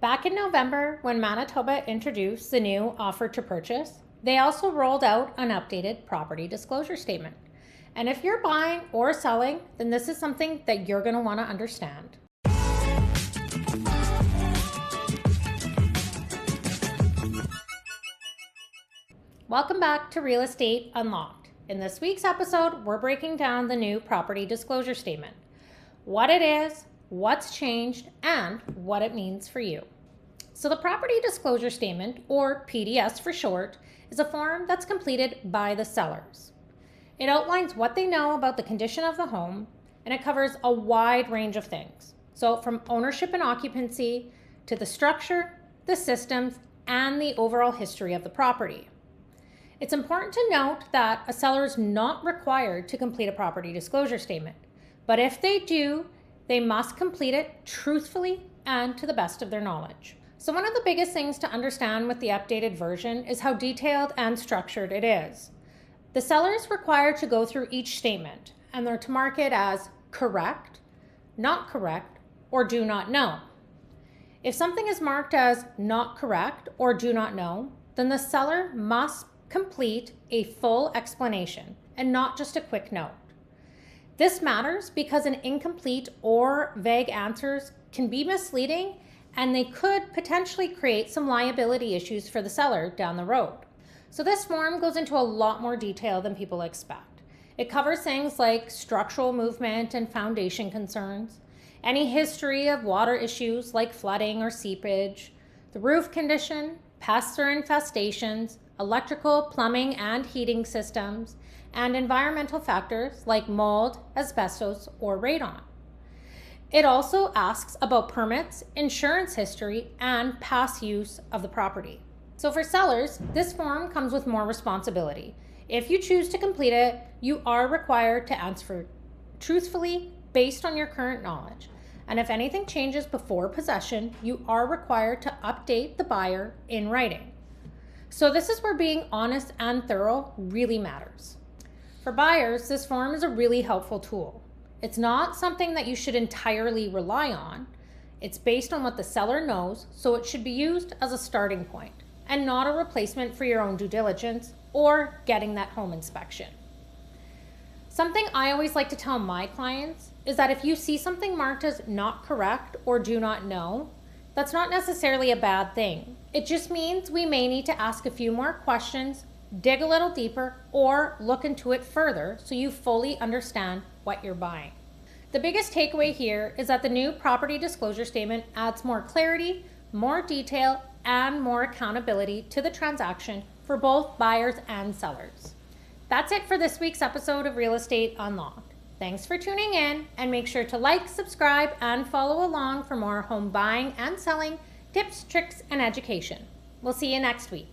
Back in November, when Manitoba introduced the new offer to purchase, they also rolled out an updated property disclosure statement. And if you're buying or selling, then this is something that you're going to want to understand. Welcome back to Real Estate Unlocked. In this week's episode, we're breaking down the new property disclosure statement, what it is, what's changed, and what it means for you. So the property disclosure statement, or PDS for short, is a form that's completed by the sellers. It outlines what they know about the condition of the home, and it covers a wide range of things. So from ownership and occupancy to the structure, the systems, and the overall history of the property. It's important to note that a seller is not required to complete a property disclosure statement, but if they do, they must complete it truthfully and to the best of their knowledge. So one of the biggest things to understand with the updated version is how detailed and structured it is. The seller is required to go through each statement, and they're to mark it as correct, not correct, or do not know. If something is marked as not correct or do not know, then the seller must complete a full explanation and not just a quick note. This matters because an incomplete or vague answers can be misleading, and they could potentially create some liability issues for the seller down the road. So this form goes into a lot more detail than people expect. It covers things like structural movement and foundation concerns, any history of water issues like flooding or seepage, the roof condition, pests or infestations, electrical, plumbing, and heating systems, and environmental factors like mold, asbestos, or radon. It also asks about permits, insurance history, and past use of the property. So for sellers, this form comes with more responsibility. If you choose to complete it, you are required to answer truthfully based on your current knowledge. And if anything changes before possession, you are required to update the buyer in writing. So this is where being honest and thorough really matters. For buyers, this form is a really helpful tool. It's not something that you should entirely rely on. It's based on what the seller knows, so it should be used as a starting point and not a replacement for your own due diligence or getting that home inspection. Something I always like to tell my clients is that if you see something marked as not correct or do not know, that's not necessarily a bad thing. It just means we may need to ask a few more questions, dig a little deeper, or look into it further so you fully understand what you're buying. The biggest takeaway here is that the new property disclosure statement adds more clarity, more detail, and more accountability to the transaction for both buyers and sellers. That's it for this week's episode of Real Estate Unlocked. Thanks for tuning in, and make sure to like, subscribe, and follow along for more home buying and selling tips, tricks, and education. We'll see you next week.